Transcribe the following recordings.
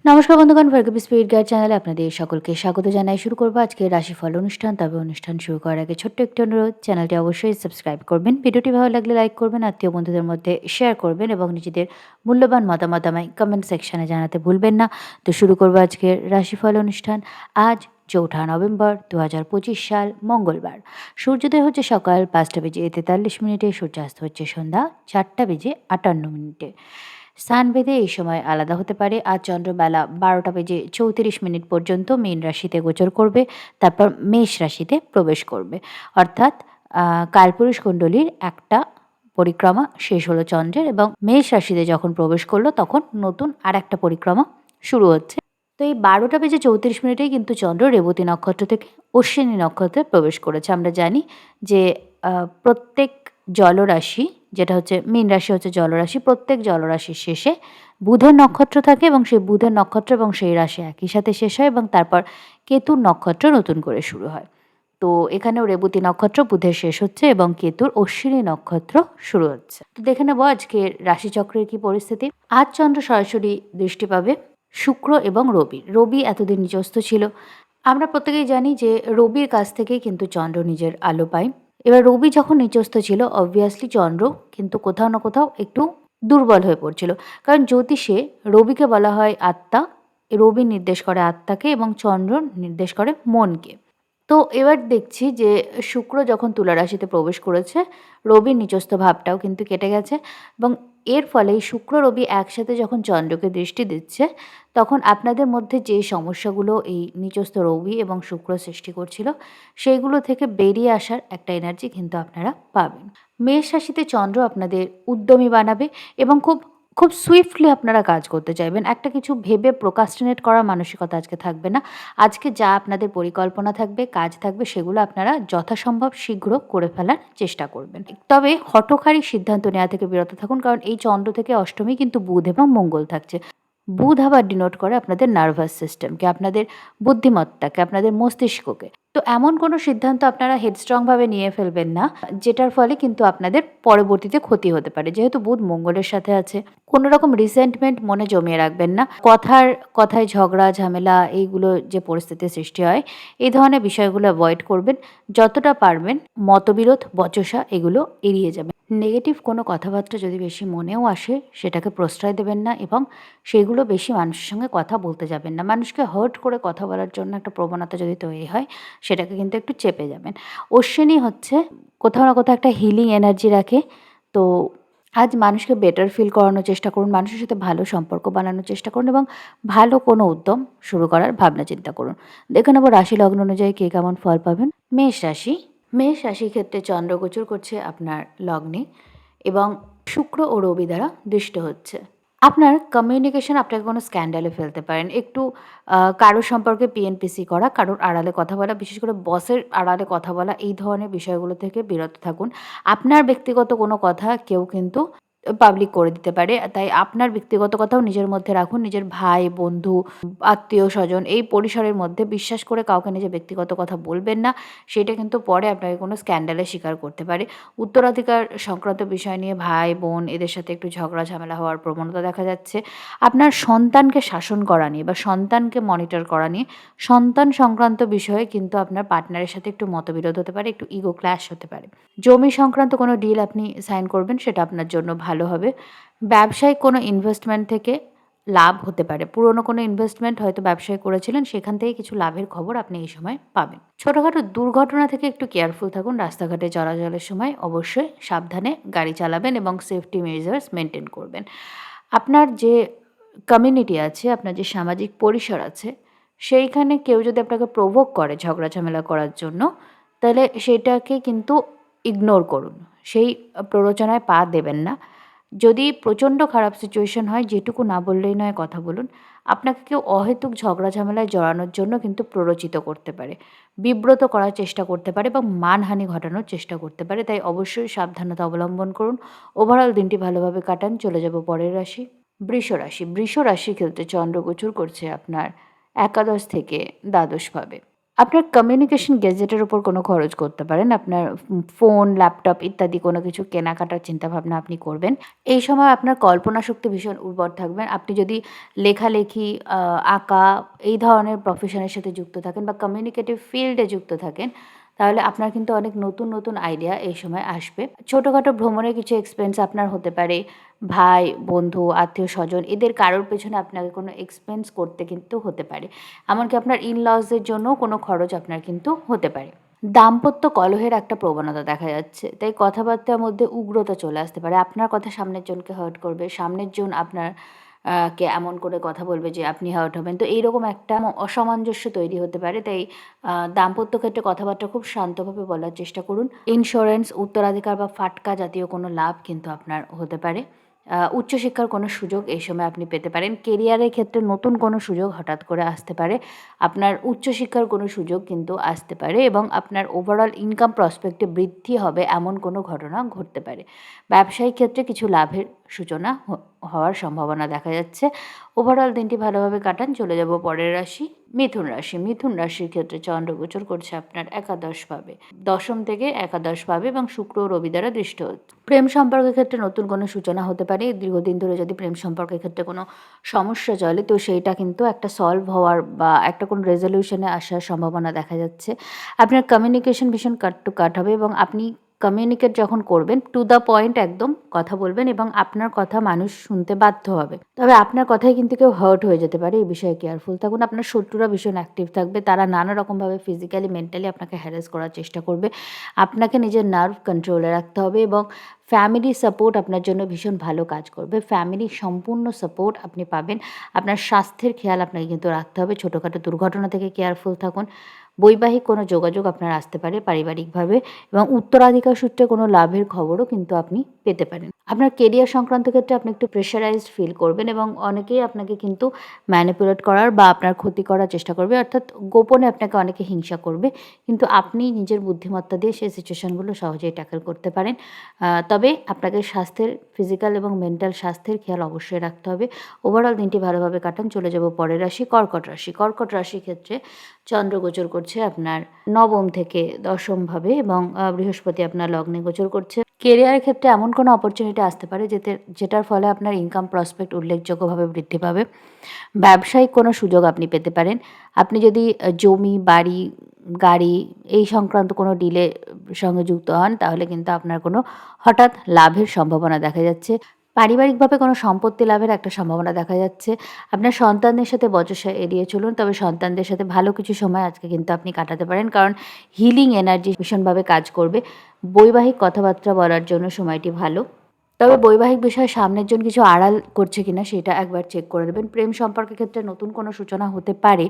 নমস্কার বন্ধুগণ, Bhargavi spirit guide চ্যানেলে আপনাদের সকলকে স্বাগত জানাই। শুরু করবো আজকের রাশিফল অনুষ্ঠান। তবে অনুষ্ঠান শুরু করার আগে ছোট্ট একটি অনুরোধ, চ্যানেলটি অবশ্যই সাবস্ক্রাইব করবেন, ভিডিওটি ভালো লাগলে লাইক করবেন, আত্মীয় বন্ধুদের মধ্যে শেয়ার করবেন এবং নিজেদের মূল্যবান মতামত আমায় কমেন্ট সেকশনে জানাতে ভুলবেন না। তো শুরু করবো আজকের রাশিফল অনুষ্ঠান। আজ 4 নভেম্বর 2025 সাল, মঙ্গলবার। সূর্যোদয় হচ্ছে সকাল 5টা বেজে 43 মিনিটে, সূর্যাস্ত হচ্ছে সন্ধ্যা 4টা বেজে 58 মিনিটে। স্থানভেদে এই সময় আলাদা হতে পারে। আজ চন্দ্রবেলা 12টা বেজে 34 মিনিট পর্যন্ত মীন রাশিতে গোচর করবে, তারপর মেষ রাশিতে প্রবেশ করবে। অর্থাৎ কালপুরুষ কুণ্ডলীর একটা পরিক্রমা শেষ হলো চন্দ্রের, এবং মেষ রাশিতে যখন প্রবেশ করলো তখন নতুন আর একটা পরিক্রমা শুরু হচ্ছে। তো এই 12টা বেজে 34 মিনিটেই কিন্তু চন্দ্র রেবতী নক্ষত্র থেকে অশ্বিনী নক্ষত্রে প্রবেশ করেছে। আমরা জানি যে প্রত্যেক জলরাশি, যেটা হচ্ছে মীন রাশি হচ্ছে জলরাশি, প্রত্যেক জলরাশির শেষে বুধের নক্ষত্র থাকে এবং সেই বুধের নক্ষত্র এবং সেই রাশি একই সাথে শেষ হয়, এবং তারপর কেতুর নক্ষত্র নতুন করে শুরু হয়। তো এখানেও রেবতী নক্ষত্র বুধের শেষ হচ্ছে এবং কেতুর অশ্বিনী নক্ষত্র শুরু হচ্ছে। তো দেখে নেব আজকের রাশিচক্রের কি পরিস্থিতি। আজ চন্দ্র সরাসরি দৃষ্টি পাবে শুক্র এবং রবি। রবি এতদিন নিচস্থ ছিল। আমরা প্রত্যেকেই জানি যে রবির কাছ থেকেই কিন্তু চন্দ্র নিজের আলো পায়। এবার রবি যখন নিচস্থ ছিল, অবভিয়াসলি চন্দ্র কিন্তু কোথাও না কোথাও একটু দুর্বল হয়ে পড়ছিল। কারণ জ্যোতিষে রবিকে বলা হয় আত্মা। রবি নির্দেশ করে আত্মাকে এবং চন্দ্র নির্দেশ করে মনকে। তো এবার দেখছি যে শুক্র যখন তুলা রাশিতে প্রবেশ করেছে, রবির নিচস্থ ভাবটাও কিন্তু কেটে গেছে, এবং এর ফলে এই শুক্র রবি একসাথে যখন চন্দ্রকে দৃষ্টি দিচ্ছে, তখন আপনাদের মধ্যে যে সমস্যাগুলো এই নিচস্থ রবি এবং শুক্র সৃষ্টি করছিল, সেইগুলো থেকে বেরিয়ে আসার একটা এনার্জি কিন্তু আপনারা পাবেন। মেষ রাশিতে চন্দ্র আপনাদের উদ্যমী বানাবে এবং খুব খুব সুইফটলি আপনারা কাজ করতে চাইবেন। একটা কিছু ভেবে প্রোক্রাস্টিনেট করার মানসিকতা আজকে থাকবে না। আজকে যা আপনাদের পরিকল্পনা থাকবে, কাজ থাকবে, সেগুলো আপনারা যথাসম্ভব শীঘ্র করে ফেলার চেষ্টা করবেন। তবে হঠকারী সিদ্ধান্ত নেওয়া থেকে বিরত থাকুন, কারণ এই চন্দ্র থেকে অষ্টমী কিন্তু বুধ এবং মঙ্গল থাকছে। বুধ আবার ডিনোট করে আপনাদের নার্ভাস সিস্টেমকে, আপনাদের বুদ্ধিমত্তাকে, আপনাদের মস্তিষ্ককে। তো এমন কোনো সিদ্ধান্ত আপনারা হেডস্ট্রংভাবে নিয়ে ফেলবেন না, যেটার ফলে কিন্তু আপনাদের পরবর্তীতে ক্ষতি হতে পারে। যেহেতু বুধ মঙ্গলের সাথে আছে, কোনো রকম রিসেন্টমেন্ট মনে জমিয়ে রাখবেন না। কথায় ঝগড়া ঝামেলা এইগুলো যে পরিস্থিতি সৃষ্টি হয়, এই ধরনের বিষয়গুলো অ্যাভয়েড করবেন। যতটা পারবেন মতবিরোধ, বচসা এগুলো এড়িয়ে যাবেন। নেগেটিভ কোনো কথাবার্তা যদি বেশি মনেও আসে, সেটাকে প্রশ্রয় দেবেন না এবং সেগুলো বেশি মানুষের সঙ্গে কথা বলতে যাবেন না। মানুষকে হার্ট করে কথা বলার জন্য একটা প্রবণতা যদি তৈরি হয়, সেটাকে কিন্তু একটু চেপে যাবেন। অশ্বিনী হচ্ছে কোথাও না কোথাও একটা হিলিং এনার্জি রাখে। তো আজ মানুষকে বেটার ফিল করানোর চেষ্টা করুন, মানুষের সাথে ভালো সম্পর্ক বানানোর চেষ্টা করুন এবং ভালো কোনো উদ্যম শুরু করার ভাবনা চিন্তা করুন। দেখে নেব রাশি লগ্ন অনুযায়ী কে কেমন ফল পাবেন। মেষ রাশির ক্ষেত্রে চন্দ্র গোচর করছে আপনার লগ্নে এবং শুক্র ও রবি দ্বারা দৃষ্ট হচ্ছে। আপনার কমিউনিকেশন আপনাকে কোনো স্ক্যান্ডালে ফেলতে পারেন। একটু কারো সম্পর্কে পিএনপিসি করা, কারোর আড়ালে কথা বলা, বিশেষ করে বসের আড়ালে কথা বলা, এই ধরনের বিষয়গুলো থেকে বিরত থাকুন। আপনার ব্যক্তিগত কোনো কথা কেউ কিন্তু পাবলিক করে দিতে পারে। তাই আপনার ব্যক্তিগত কথাও নিজের মধ্যে রাখুন। নিজের ভাই, বন্ধু, আত্মীয়-স্বজন এই পরিসরের মধ্যে বিশ্বাস করে কাউকে নিজের ব্যক্তিগত কথা বলবেন না। সেটা কিন্তু পরে আপনাকে কোনো স্ক্যান্ডালের শিকার করতে পারে। উত্তরাধিকার সংক্রান্ত বিষয় নিয়ে ভাই, বোন এদের সাথে একটু ঝগড়া ঝামেলা হওয়ার প্রবণতা দেখা যাচ্ছে। আপনার সন্তানকে শাসন করা নিয়ে বা সন্তানকে মনিটর করা নিয়ে, সন্তান সংক্রান্ত বিষয়ে কিন্তু আপনার পার্টনারের সাথে একটু মতবিরোধ হতে পারে, একটু ইগো ক্ল্যাশ হতে পারে। জমি সংক্রান্ত কোনো ডিল আপনি সাইন করবেন, সেটা আপনার জন্য ভালো হবে। ব্যবসায়িক কোনো ইনভেস্টমেন্ট থেকে লাভ হতে পারে। পুরনো কোনো ইনভেস্টমেন্ট হয়তো ব্যবসায় করেছিলেন, সেখান থেকে কিছু লাভের খবর আপনি এই সময় পাবেন। ছোটোখাটো দুর্ঘটনা থেকে একটু কেয়ারফুল থাকুন। রাস্তাঘাটে চলাচলের সময় অবশ্যই সাবধানে গাড়ি চালাবেন এবং সেফটি মেজার্স মেনটেন করবেন। আপনার যে কমিউনিটি আছে, আপনার যে সামাজিক পরিসর আছে, সেইখানে কেউ যদি আপনাকে প্রভোক করে ঝগড়া ঝামেলা করার জন্য, তাহলে সেটাকে কিন্তু ইগনোর করুন। সেই প্ররোচনায় পা দেবেন না। যদি প্রচণ্ড খারাপ সিচুয়েশন হয়, যেটুকু না বললেই নয় কথা বলুন। আপনাকে কেউ অহেতুক ঝগড়া ঝামেলায় জড়ানোর জন্য কিন্তু প্ররোচিত করতে পারে, বিব্রত করার চেষ্টা করতে পারে এবং মানহানি ঘটানোর চেষ্টা করতে পারে। তাই অবশ্যই সাবধানতা অবলম্বন করুন। ওভারঅল দিনটি ভালোভাবে কাটান। চলে যাব পরের রাশি, বৃষ রাশির ক্ষেত্রে চন্দ্র গোচর করছে আপনার একাদশ থেকে দ্বাদশভাবে। আপনার কমিউনিকেশন গ্যাজেটের উপর কোনো খরচ করতে পারেন। আপনার ফোন, ল্যাপটপ ইত্যাদি কোনো কিছু কেনাকাটার চিন্তাভাবনা আপনি করবেন। এই সময় আপনার কল্পনা শক্তি ভীষণ উর্বর থাকবেন। আপনি যদি লেখালেখি, আঁকা এই ধরনের প্রফেশনের সাথে যুক্ত থাকেন বা কমিউনিকেটিভ ফিল্ডে যুক্ত থাকেন, তাহলে আপনার কিন্তু অনেক নতুন, নতুন আইডিয়া এই সময় আসবে। ছোটখাটো ভ্রমণের কিছু এক্সপেন্স আপনার হতে পারে। ভাই, বন্ধু, আত্মীয়স্বজন এদের কারোর পেছনে আপনাকে কোনো এক্সপেন্স করতে কিন্তু হতে পারে। এমনকি আপনার ইন-লজদের জন্যও কোনো খরচ আপনার কিন্তু হতে পারে। দাম্পত্য কলহের একটা প্রবণতা দেখা যাচ্ছে। তাই কথাবার্তার মধ্যে উগ্রতা চলে আসতে পারে। আপনার কথা সামনের জনকে হার্ট করবে। সামনের জন আপনার কে এমন করে কথা বলবে যে আপনি হার্ট হবেন। তো এইরকম একটা অসামঞ্জস্য তৈরি হতে পারে। তাই দাম্পত্য ক্ষেত্রে কথাবার্তা খুব শান্তভাবে বলার চেষ্টা করুন। ইন্স্যুরেন্স, উত্তরাধিকার বা ফাটকা জাতীয় কোনো লাভ কিন্তু আপনার হতে পারে। উচ্চশিক্ষার কোনো সুযোগ এই সময় আপনি পেতে পারেন। কেরিয়ারের ক্ষেত্রে নতুন কোনো সুযোগ হঠাৎ করে আসতে পারে। আপনার উচ্চশিক্ষার কোনো সুযোগ কিন্তু আসতে পারে এবং আপনার ওভারঅল ইনকাম প্রসপেক্টে বৃদ্ধি হবে এমন কোনো ঘটনা ঘটতে পারে। ব্যবসায়িক ক্ষেত্রে কিছু লাভের সূচনা হওয়ার সম্ভাবনা দেখা যাচ্ছে। ওভারঅল দিনটি ভালোভাবে কাটান। চলে যাব পরের রাশি, মিথুন রাশি। মিথুন রাশির ক্ষেত্রে চন্দ্র গোচর করছে আপনার একাদশভাবে। দশম থেকে একাদশভাবে এবং শুক্র ও রবি দ্বারা দৃষ্ট হচ্ছে। প্রেম সম্পর্কের ক্ষেত্রে নতুন কোনো সূচনা হতে পারে। দীর্ঘদিন ধরে যদি প্রেম সম্পর্কের ক্ষেত্রে কোনো সমস্যা চলে তো সেইটা কিন্তু একটা সলভ হওয়ার বা একটা কোনো রেজলিউশনে আসার সম্ভাবনা দেখা যাচ্ছে। আপনার কমিউনিকেশন ভীষণ কাট টু কাট হবে এবং আপনি কমিউনিকেট যখন করবেন টু দ্য পয়েন্ট একদম কথা বলবেন এবং আপনার কথা মানুষ শুনতে বাধ্য হবে। তবে আপনার কথায় কিন্তু কেউ হার্ট হয়ে যেতে পারে, এই বিষয়ে কেয়ারফুল থাকুন। আপনার শত্রুরা ভীষণ অ্যাক্টিভ থাকবে। তারা নানা রকমভাবে ফিজিক্যালি, মেন্টালি আপনাকে হ্যারাস করার চেষ্টা করবে। আপনাকে নিজের নার্ভ কন্ট্রোলে রাখতে হবে এবং ফ্যামিলি সাপোর্ট আপনার জন্য ভীষণ ভালো কাজ করবে। ফ্যামিলির সম্পূর্ণ সাপোর্ট আপনি পাবেন। আপনার স্বাস্থ্যের খেয়াল আপনাকে কিন্তু রাখতে হবে। ছোটোখাটো দুর্ঘটনা থেকে কেয়ারফুল থাকুন। বৈবাহিক কোনো যোগাযোগ আপনার আসতে পারে পারিবারিকভাবে এবং উত্তরাধিকার সূত্রে কোনো লাভের খবরও কিন্তু আপনি পেতে পারেন। আপনার কেরিয়ার সংক্রান্ত ক্ষেত্রে আপনি একটু প্রেশারাইজড ফিল করবেন এবং অনেকেই আপনাকে কিন্তু ম্যানিপুলেট করার বা আপনার ক্ষতি করার চেষ্টা করবে, অর্থাৎ গোপনে আপনাকে অনেকে হিংসা করবে। কিন্তু আপনি নিজের বুদ্ধিমত্তা দিয়ে সেই সিচুয়েশনগুলো সহজেই ট্যাকেল করতে পারেন। তবে আপনাকে স্বাস্থ্যের, ফিজিক্যাল এবং মেন্টাল স্বাস্থ্যের খেয়াল অবশ্যই রাখতে হবে। ওভারঅল দিনটি ভালোভাবে কাটান। চলে যাব পরের রাশি, কর্কট রাশি। কর্কট রাশির ক্ষেত্রে চন্দ্র গোচর করছে আপনার নবম থেকে দশমভাবে এবং বৃহস্পতি আপনার লগ্নে গোচর করছে। কেরিয়ারের ক্ষেত্রে এমন কোনো অপরচুনিটি আসতে পারে যেটার ফলে আপনার ইনকাম প্রসপেক্ট উল্লেখযোগ্যভাবে বৃদ্ধি পাবে। ব্যবসায়িক কোনো সুযোগ আপনি পেতে পারেন। আপনি যদি জমি, বাড়ি, গাড়ি এই সংক্রান্ত কোনো ডিলের সঙ্গে যুক্ত হন তাহলে কিন্তু আপনার কোনো হঠাৎ লাভের সম্ভাবনা দেখা যাচ্ছে। পারিবারিকভাবে কোনো সম্পত্তি লাভের একটা সম্ভাবনা দেখা যাচ্ছে। আপনার সন্তানদের সাথে বচসা এড়িয়ে চলুন। তবে সন্তানদের সাথে ভালো কিছু সময় আজকে কিন্তু আপনি কাটাতে পারেন, কারণ হিলিং এনার্জি ভীষণভাবে কাজ করবে। বৈবাহিক কথাবার্তা বলার জন্য সময়টি ভালো। তবে বৈবাহিক বিষয়ে সামনের জন কিছু আড়াল করছে কিনা সেটা একবার চেক করে নেবেন। প্রেম সম্পর্কের ক্ষেত্রে নতুন কোনো সূচনা হতে পারে,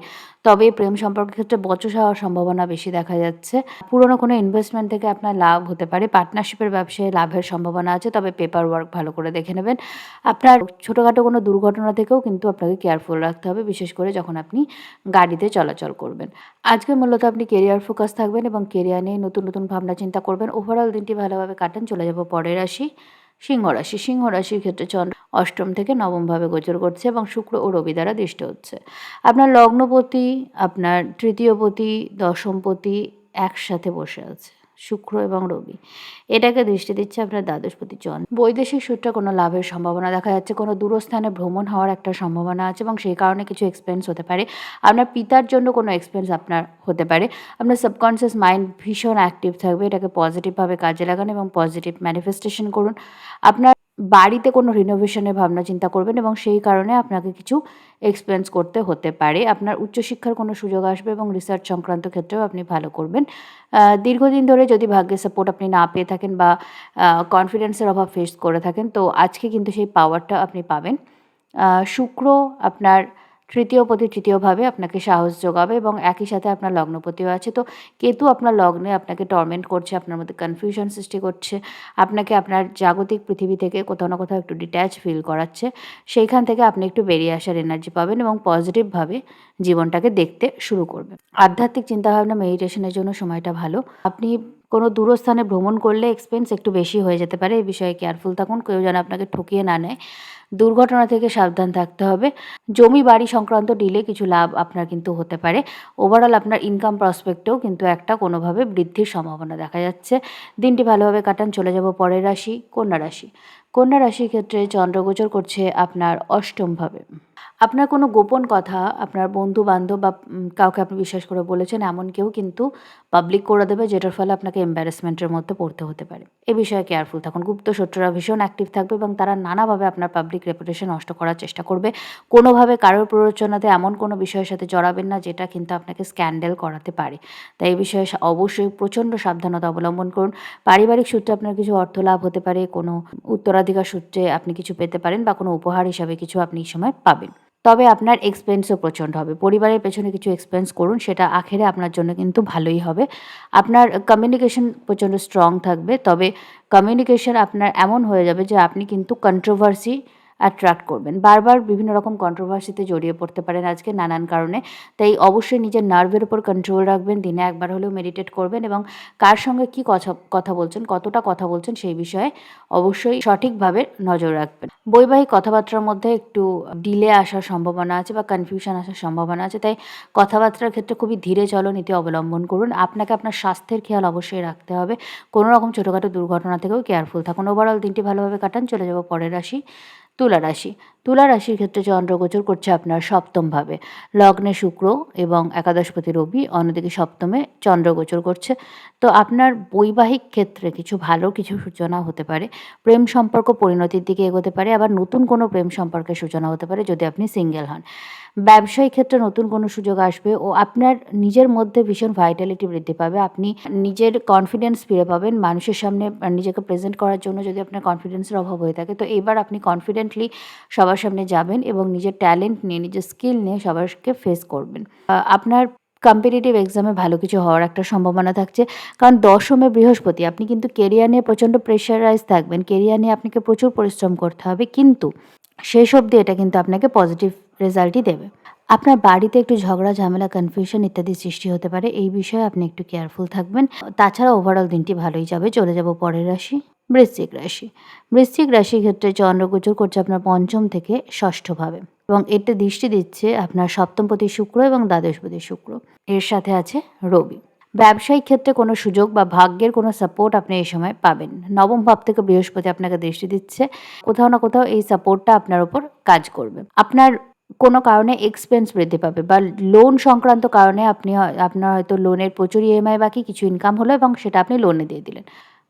তবে প্রেম সম্পর্কের ক্ষেত্রে বচসা হওয়ার সম্ভাবনা বেশি দেখা যাচ্ছে। পুরনো কোনো ইনভেস্টমেন্ট থেকে আপনার লাভ হতে পারে। পার্টনারশিপের ব্যবসায় লাভের সম্ভাবনা আছে, তবে পেপার ওয়ার্ক ভালো করে দেখে নেবেন। আপনার ছোটোখাটো কোনো দুর্ঘটনা থেকেও কিন্তু আপনাকে কেয়ারফুল রাখতে হবে, বিশেষ করে যখন আপনি গাড়িতে চলাচল করবেন। আজকে মূলত আপনি কেরিয়ার ফোকাস থাকবেন এবং কেরিয়ার নিয়ে নতুন নতুন ভাবনা চিন্তা করবেন। ওভারঅল দিনটি ভালোভাবে কাটান। চলে যাব পরের রাশি, সিংহ রাশি। সিংহ রাশির ক্ষেত্রে চন্দ্র অষ্টম থেকে নবমভাবে গোচর করছে এবং শুক্র ও রবি দ্বারা দৃষ্ট হচ্ছে। আপনার লগ্নপতি, আপনার তৃতীয়পতি, দশমপতি একসাথে বসে আছে, শুক্র এবং রবি। এটাকে দৃষ্টি দিচ্ছে আপনার দ্বাদশপতি চন্দ্র। বৈদেশিক সূত্রে কোনো লাভের সম্ভাবনা দেখা যাচ্ছে। কোনো দূরস্থানে ভ্রমণ হওয়ার একটা সম্ভাবনা আছে এবং সেই কারণে কিছু এক্সপেন্স হতে পারে। আপনার পিতার জন্য কোনো এক্সপেন্স আপনার হতে পারে। আপনার সাবকনসিয়াস মাইন্ড ভীষণ অ্যাক্টিভ থাকবে। এটাকে পজিটিভভাবে কাজে লাগান এবং পজিটিভ ম্যানিফেস্টেশন করুন। আপনার বাড়িতে কোনো রিনোভেশনের ভাবনা চিন্তা করবেন এবং সেই কারণে আপনাকে কিছু এক্সপেন্স করতে হতে পারে। আপনার উচ্চশিক্ষার কোনো সুযোগ আসবে এবং রিসার্চ সংক্রান্ত ক্ষেত্রেও আপনি ভালো করবেন। দীর্ঘদিন ধরে যদি ভাগ্যের সাপোর্ট আপনি না পেয়ে থাকেন বা কনফিডেন্সের অভাব ফেস করে থাকেন তো আজকে কিন্তু সেই পাওয়ারটা আপনি পাবেন। শুক্র আপনার তৃতীয়পতি তৃতীয়ভাবে আপনাকে সাহস যোগাবে এবং একই সাথে আপনার লগ্নপতিও আছে। তো কেতু আপনার লগ্নে আপনাকে টর্মেন্ট করছে, আপনার মধ্যে কনফিউশন সৃষ্টি করছে, আপনাকে আপনার জাগতিক পৃথিবী থেকে কোথাও না কোথাও একটু ডিট্যাচ ফিল করাচ্ছে। সেইখান থেকে আপনি একটু বেরিয়ে আসার এনার্জি পাবেন এবং পজিটিভভাবে জীবনটাকে দেখতে শুরু করবেন। আধ্যাত্মিক চিন্তাভাবনা, মেডিটেশনের জন্য সময়টা ভালো। আপনি কোনো দূরস্থানে ভ্রমণ করলে এক্সপেন্স একটু বেশি হয়ে যেতে পারে, এই বিষয়ে কেয়ারফুল থাকুন। কেউ যেন আপনাকে ঠকিয়ে না নেয়। দুর্ঘটনা থেকে সাবধান থাকতে হবে। জমি বাড়ি সংক্রান্ত ডিলে কিছু লাভ আপনার কিন্তু হতে পারে। ওভারঅল আপনার ইনকাম প্রসপেক্টেও কিন্তু একটা কোনোভাবে বৃদ্ধির সম্ভাবনা দেখা যাচ্ছে। দিনটি ভালোভাবে কাটান। চলে যাব পরের রাশি, কন্যা রাশি। কন্যা রাশির ক্ষেত্রে চন্দ্র গোচর করছে আপনার অষ্টমভাবে। আপনার কোনো গোপন কথা আপনার বন্ধু-বান্ধব বা কাউকে আপনি বিশ্বাস করে বলেছেন এমন কেউ কিন্তু পাবলিক করে দেবে, যেটার ফলে আপনাকে এম্বারাসমেন্টের মধ্যে পড়তে হতে পারে। এ বিষয়ে কেয়ারফুল থাকুন। গুপ্ত শত্রুরা ভীষণ অ্যাক্টিভ থাকবে এবং তারা নানাভাবে আপনার পাবলিক রেপুটেশন নষ্ট করার চেষ্টা করবে। কোনোভাবে কারোর প্ররোচনাতে এমন কোনো বিষয়ের সাথে জড়াবেন না যেটা কিন্তু আপনাকে স্ক্যান্ডাল করাতে পারে। তাই এই বিষয়ে অবশ্যই প্রচণ্ড সাবধানতা অবলম্বন করুন। পারিবারিক সূত্রে আপনার কিছু অর্থ লাভ হতে পারে, কোনো উত্তরাধিকার সূত্রে আপনি কিছু পেতে পারেন বা কোনো উপহার হিসাবে কিছু আপনি এই সময় পাবেন। তবে আপনার এক্সপেন্সও প্রচণ্ড হবে। পরিবারের পেছনে কিছু এক্সপেন্স করুন, সেটা আখেরে আপনার জন্য কিন্তু ভালোই হবে। আপনার কমিউনিকেশন প্রচণ্ড স্ট্রং থাকবে, তবে কমিউনিকেশন আপনার এমন হয়ে যাবে যে আপনি কিন্তু কন্ট্রোভার্সি অ্যাট্রাক্ট করবেন। বারবার বিভিন্ন রকম কন্ট্রোভার্সিতে জড়িয়ে পড়তে পারেন আজকে নানান কারণে। তাই অবশ্যই নিজের নার্ভের উপর কন্ট্রোল রাখবেন। দিনে একবার হলেও মেডিটেট করবেন এবং কার সঙ্গে কী কথা বলছেন, কতটা কথা বলছেন সেই বিষয়ে অবশ্যই সঠিকভাবে নজর রাখবেন। বৈবাহিক কথাবার্তার মধ্যে একটু ডিলে আসার সম্ভাবনা আছে বা কনফিউশন আসার সম্ভাবনা আছে, তাই কথাবার্তার ক্ষেত্রে খুবই ধীরে চলনীতি অবলম্বন করুন। আপনাকে আপনার স্বাস্থ্যের খেয়াল অবশ্যই রাখতে হবে। কোনো রকম ছোটোখাটো দুর্ঘটনা থেকেও কেয়ারফুল থাকুন। ওভারঅল দিনটি ভালোভাবে কাটান। চলে যাব পরের রাশি, তুলা রাশি। তুলা রাশির ক্ষেত্রে চন্দ্র গোচর করছে আপনার সপ্তমভাবে। লগ্নে শুক্র এবং একাদশপতি রবি, অন্যদিকে সপ্তমে চন্দ্র গোচর করছে। তো আপনার বৈবাহিক ক্ষেত্রে কিছু সূচনা হতে পারে। প্রেম সম্পর্ক পরিণতির দিকে এগোতে পারে, আবার নতুন কোনো প্রেম সম্পর্কের সূচনা হতে পারে যদি আপনি সিঙ্গেল হন। ব্যবসায়িক ক্ষেত্রে নতুন কোনো সুযোগ আসবে ও আপনার নিজের মধ্যে ভীষণ ভাইটালিটি বৃদ্ধি পাবে। আপনি নিজের কনফিডেন্স ফিরে পাবেন। মানুষের সামনে নিজেকে প্রেজেন্ট করার জন্য যদি আপনার কনফিডেন্সের অভাব হয়ে থাকে, তো এবার আপনি কনফিডেন্টলি সবার সামনে যাবেন এবং নিজের ট্যালেন্ট নিয়ে, নিজের স্কিল নিয়ে সবারকে ফেস করবেন। আপনার কম্পিটিটিভ এক্সামে ভালো কিছু হওয়ার একটা সম্ভাবনা থাকছে। কারণ দশমে বৃহস্পতি, আপনি কিন্তু কেরিয়ার নিয়ে প্রচণ্ড প্রেশারাইজ থাকবেন। কেরিয়ার নিয়ে আপনাকে প্রচুর পরিশ্রম করতে হবে, কিন্তু শেষ অবধি এটা কিন্তু আপনাকে পজিটিভ রেজাল্টই দেবে। আপনার বাড়িতে একটু ঝগড়া, ঝামেলা, কনফিউশন ইত্যাদি সৃষ্টি হতে পারে। এই বিষয়ে আপনি একটু কেয়ারফুল থাকবেন। তাছাড়া ওভারঅল দিনটি ভালোই যাবে। চলে যাব পরের রাশি, বৃশ্চিক রাশি। বৃশ্চিক রাশির ক্ষেত্রে চন্দ্র গোচর করছে আপনার পঞ্চম থেকে ষষ্ঠভাবে এবং এতে দৃষ্টি দিচ্ছে আপনার সপ্তমপতি শুক্র এবং দ্বাদশপতি শুক্র। এর সাথে আছে রবি। ব্যবসায়িক ক্ষেত্রে কোনো সুযোগ বা ভাগ্যের কোনো সাপোর্ট আপনি এই সময় পাবেন। নবম ভাব থেকে বৃহস্পতি আপনাকে দৃষ্টি দিচ্ছে। কোথাও না কোথাও এই সাপোর্টটা আপনার উপর কাজ করবে। আপনার কোনো কারণে এক্সপেন্স বৃদ্ধি পাবে বা লোন সংক্রান্ত কারণে আপনার হয়তো লোনের প্রচুর ইএমআই বাকি, কিছু ইনকাম হলো এবং সেটা আপনি লোনে দিয়ে দিলেন।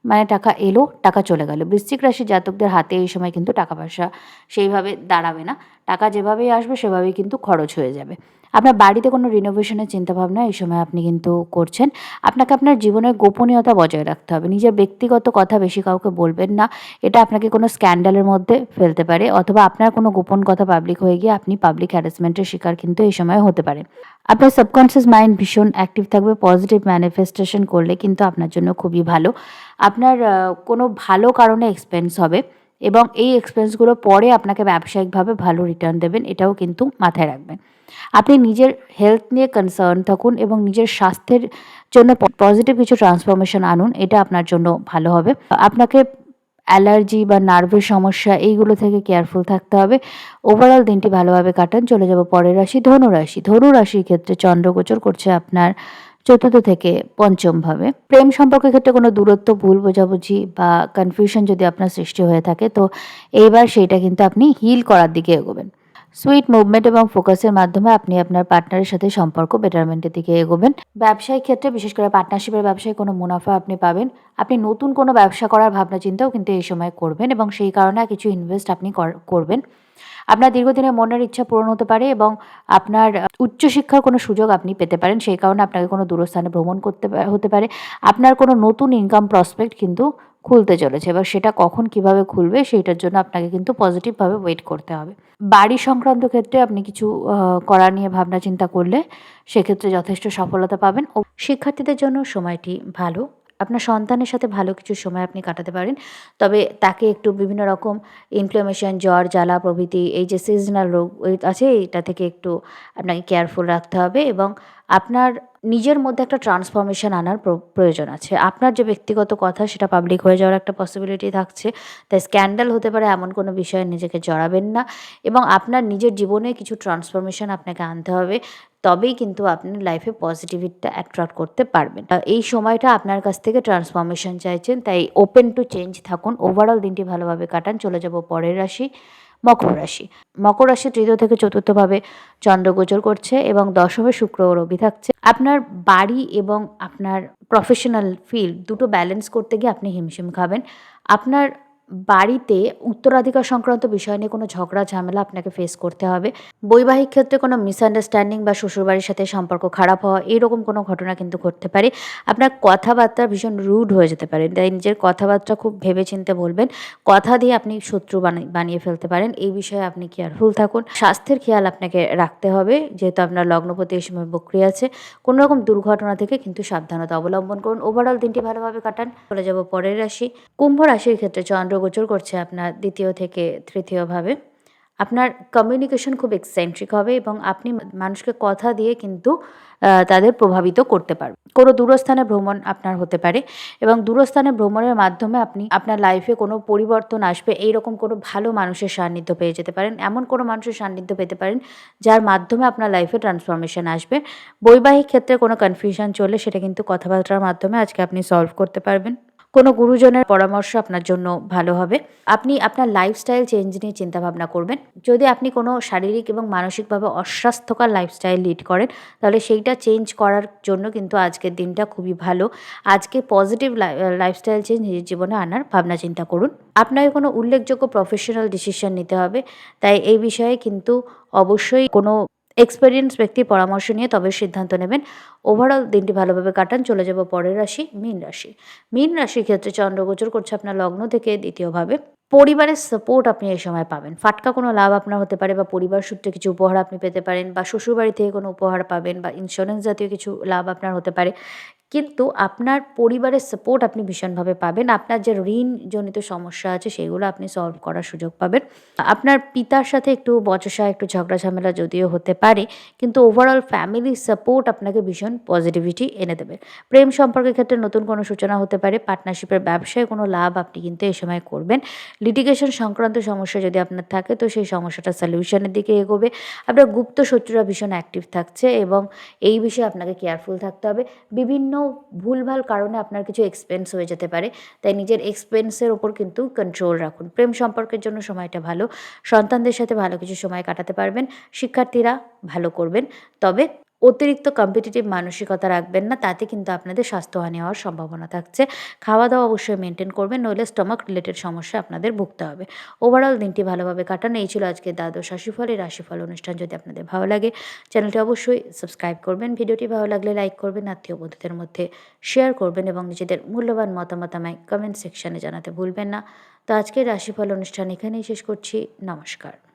মানে টাকা এলো, টাকা চলে গেল। বৃশ্চিক রাশির জাতকদের হাতে এই সময় কিন্তু টাকা পয়সা সেইভাবে দাঁড়াবে না। টাকা যেভাবেই আসবে সেভাবেই কিন্তু খরচ হয়ে যাবে। আপনার বাড়িতে কোনো রিনোভেশনের চিন্তাভাবনা এই সময় আপনি কিন্তু করছেন। আপনাকে আপনার জীবনের গোপনীয়তা বজায় রাখতে হবে। নিজের ব্যক্তিগত কথা বেশি কাউকে বলবেন না। এটা আপনাকে কোনো স্ক্যান্ডালের মধ্যে ফেলতে পারে, অথবা আপনার কোনো গোপন কথা পাবলিক হয়ে গিয়ে আপনি পাবলিক হ্যারাসমেন্টের শিকার কিন্তু এই সময় হতে পারেন। আপনার সাবকনশিয়াস মাইন্ড ভীষণ অ্যাক্টিভ থাকবে। পজিটিভ ম্যানিফেস্টেশন করলে কিন্তু আপনার জন্য খুবই ভালো। আপনার কোনো ভালো কারণে এক্সপেন্স হবে এবং এই এক্সপেন্সগুলো পরে আপনাকে ব্যবসায়িকভাবে ভালো রিটার্ন দেবেন, এটাও কিন্তু মাথায় রাখবেন। আপনি নিজের হেলথ নিয়ে কনসার্ন থাকুন এবং নিজের স্বাস্থ্যের জন্য পজিটিভ কিছু ট্রান্সফরমেশন আনুন, এটা আপনার জন্য ভালো হবে। আপনাকে অ্যালার্জি বা নার্ভের সমস্যা এইগুলো থেকে কেয়ারফুল থাকতে হবে। ওভারঅল দিনটি ভালোভাবে কাটান। চলে যাব পরের রাশি, ধনু রাশি। ধনু রাশির ক্ষেত্রে চন্দ্র গোচর করছে আপনার চতুর্থ থেকে পঞ্চমভাবে। প্রেম সম্পর্কের ক্ষেত্রে কোনো দূরত্ব, ভুল বোঝাবুঝি বা কনফিউশন যদি আপনার সৃষ্টি হয়ে থাকে, তো এইবার সেইটা কিন্তু আপনি হিল করার দিকে এগোবেন। সুইট মুভমেন্ট এবং ফোকাসের মাধ্যমে আপনি আপনার পার্টনারের সাথে সম্পর্ক বেটারমেন্টের দিকে এগোবেন। ব্যবসায়িক ক্ষেত্রে বিশেষ করে পার্টনারশিপের ব্যবসায় কোনো মুনাফা আপনি পাবেন। আপনি নতুন কোনো ব্যবসা করার ভাবনা চিন্তাও কিন্তু এই সময় করবেন এবং সেই কারণে কিছু ইনভেস্ট আপনি করবেন। আপনার দীর্ঘদিনের মনের ইচ্ছা পূরণ হতে পারে এবং আপনার উচ্চশিক্ষার কোনো সুযোগ আপনি পেতে পারেন। সেই কারণে আপনাকে কোনো দূরস্থানে ভ্রমণ করতে হতে পারে। আপনার কোনো নতুন ইনকাম প্রসপেক্ট কিন্তু খুলতে চলেছে। এবার সেটা কখন কিভাবে খুলবে সেইটার জন্য আপনাকে কিন্তু পজিটিভভাবে ওয়েট করতে হবে। বাড়ি সংক্রান্ত ক্ষেত্রে আপনি কিছু করা নিয়ে ভাবনা চিন্তা করলে সেক্ষেত্রে যথেষ্ট সফলতা পাবেন। ও শিক্ষার্থীদের জন্য সময়টি ভালো। আপনার সন্তানের সাথে ভালো কিছু সময় আপনি কাটাতে পারেন। তবে তাকে একটু বিভিন্ন রকম ইনফ্লামেশন, জ্বর, জ্বালা প্রভৃতি এই যে সিজনাল রোগ আছে, এইটা থেকে একটু আপনাকে কেয়ারফুল রাখতে হবে এবং আপনার নিজের মধ্যে একটা ট্রান্সফরমেশন আনার প্রয়োজন আছে। আপনার যে ব্যক্তিগত কথা সেটা পাবলিক হয়ে যাওয়ার একটা পসিবিলিটি থাকছে। তাই স্ক্যান্ডাল হতে পারে এমন কোনো বিষয়ে নিজেকে জড়াবেন না এবং আপনার নিজের জীবনে কিছু ট্রান্সফরমেশন আপনাকে আনতে হবে। তবেই কিন্তু আপনি লাইফে পজিটিভিটিটা অ্যাট্রাক্ট করতে পারবেন। এই সময়টা আপনার কাছ থেকে ট্রান্সফরমেশন চাইছেন, তাই ওপেন টু চেঞ্জ থাকুন। ওভারঅল দিনটি ভালোভাবে কাটান। চলে যাব পরের রাশি, মকর রাশি। মকর রাশি ৩য় থেকে ৪র্থভাবে চন্দ্র গোচর করছে এবং ১০মে শুক্র ও রবি থাকছে। আপনার বাড়ি এবং আপনার প্রফেশনাল ফিল্ড দুটো ব্যালেন্স করতে গিয়ে আপনি হিমশিম খাবেন। আপনার বাড়িতে উত্তরাধিকার সংক্রান্ত বিষয় নিয়ে কোনো ঝগড়া ঝামেলা আপনাকে ফেস করতে হবে। বৈবাহিক ক্ষেত্রে কোনো মিসআন্ডারস্ট্যান্ডিং বা শ্বশুরবাড়ির সাথে সম্পর্ক খারাপ হওয়া এরকম কোনো ঘটনা কিন্তু ঘটতে পারে। আপনার কথাবার্তা ভীষণ রুড হয়ে যেতে পারে। তাই নিজের কথাবার্তা খুব ভেবেচিন্তে বলবেন। কথা দিয়ে আপনি শত্রু বানিয়ে ফেলতে পারেন। এই বিষয়ে আপনি কেয়ারফুল থাকুন। স্বাস্থ্যের খেয়াল আপনাকে রাখতে হবে, যেহেতু আপনার লগ্নপতি এই সময় বক্রি আছে। কোনো রকম দুর্ঘটনা থেকে কিন্তু সাবধানতা অবলম্বন করুন। ওভারঅল দিনটি ভালোভাবে কাটান। চলে যাব পরের রাশি, কুম্ভ রাশির ক্ষেত্রে চন্দ্র গোচর করছে আপনার ২য় থেকে ৩য় ভাবে। আপনার কমিউনিকেশন খুব এক্সেন্ট্রিক হবে এবং আপনি মানুষকে কথা দিয়ে কিন্তু তাদের প্রভাবিত করতে পারবেন। কোনো দূরস্থানে ভ্রমণ আপনার হতে পারে এবং দূরস্থানে ভ্রমণের মাধ্যমে আপনি আপনার লাইফে কোনো পরিবর্তন আসবে এইরকম কোনো ভালো মানুষের সান্নিধ্য পেয়ে যেতে পারেন। এমন কোনো মানুষের সান্নিধ্য পেতে পারেন যার মাধ্যমে আপনার লাইফে ট্রান্সফরমেশন আসবে। বৈবাহিক ক্ষেত্রে কোনো কনফিউশন চললে সেটা কিন্তু কথাবার্তার মাধ্যমে আজকে আপনি সলভ করতে পারবেন। কোনো গুরুজনের পরামর্শ আপনার জন্য ভালো হবে। আপনি আপনার লাইফস্টাইল চেঞ্জ নিয়ে চিন্তাভাবনা করবেন। যদি আপনি কোনো শারীরিক এবং মানসিকভাবে অস্বাস্থ্যকর লাইফস্টাইল লিড করেন, তাহলে সেইটা চেঞ্জ করার জন্য কিন্তু আজকের দিনটা খুবই ভালো। আজকে পজিটিভ লাইফস্টাইল চেঞ্জ নিজের জীবনে আনার ভাবনা চিন্তা করুন। আপনাকে কোনো উল্লেখযোগ্য প্রফেশনাল ডিসিশন নিতে হবে। তাই এই বিষয়ে কিন্তু অবশ্যই কোনো এক্সপেরিয়েন্স ব্যক্তির পরামর্শ নিয়ে তবে সিদ্ধান্ত নেবেন। ওভারঅল দিনটি ভালোভাবে কাটান। চলে যাব পরের রাশি, মীন রাশি। মীন রাশির ক্ষেত্রে চন্দ্র গোচর করছে আপনার লগ্ন থেকে ২য় ভাবে। পরিবারের সাপোর্ট আপনি এই সময় পাবেন। ফাটকা কোনো লাভ আপনার হতে পারে বা পরিবার সূত্রে কিছু উপহার আপনি পেতে পারেন বা শ্বশুরবাড়ি থেকে কোনো উপহার পাবেন বা ইন্স্যুরেন্স জাতীয় কিছু লাভ আপনার হতে পারে। কিন্তু আপনার পরিবারের সাপোর্ট আপনি ভীষণভাবে পাবেন। আপনার যে ঋণজনিত সমস্যা আছে সেগুলো আপনি সলভ করার সুযোগ পাবেন। আপনার পিতার সাথে একটু বচসা, একটু ঝগড়া ঝামেলা যদিও হতে পারে, কিন্তু ওভারঅল ফ্যামিলি সাপোর্ট আপনাকে ভীষণ পজিটিভিটি এনে দেবে। প্রেম সম্পর্কের ক্ষেত্রে নতুন কোনো সূচনা হতে পারে। পার্টনারশিপের ব্যবসায় কোনো লাভ আপনি কিন্তু এই সময় করবেন। লিটিগেশন সংক্রান্ত সমস্যা যদি আপনার থাকে তো সেই সমস্যাটা সলিউশনের দিকে এগোবে। আপনার গুপ্ত শত্রুরা ভীষণ অ্যাক্টিভ থাকছে এবং এই বিষয়ে আপনাকে কেয়ারফুল থাকতে হবে। বিভিন্ন ভুলভাল কারণে আপনার কিছু এক্সপেন্স হয়ে যেতে পারে। তাই নিজের এক্সপেন্সের ওপর কিন্তু কন্ট্রোল রাখুন। প্রেম সম্পর্কের জন্য সময়টা ভালো। সন্তানদের সাথে ভালো কিছু সময় কাটাতে পারবেন। শিক্ষার্থীরা ভালো করবেন। তবে অতিরিক্ত কম্পিটিটিভ মানসিকতা রাখবেন না। তাতে কিন্তু আপনাদের স্বাস্থ্যহানি হওয়ার সম্ভাবনা থাকছে। খাওয়া-দাওয়া অবশ্যই মেইনটেইন করবেন, নইলে স্টমাক রিলেটেড সমস্যা আপনাদের ভুগতে হবে। ওভারঅল দিনটি ভালোভাবে কাটান। এই ছিল আজকের দ্বাদশ রাশিফল। এই রাশিফল অনুষ্ঠান যদি আপনাদের ভালো লাগে, চ্যানেলটি অবশ্যই সাবস্ক্রাইব করবেন। ভিডিওটি ভালো লাগলে লাইক করবেন, আত্মীয় বন্ধুদের মধ্যে শেয়ার করবেন এবং নিজেদের মূল্যবান মতামত আমায় কমেন্ট সেকশনে জানাতে ভুলবেন না। তো আজকের রাশিফল অনুষ্ঠান এখানেই শেষ করছি। নমস্কার।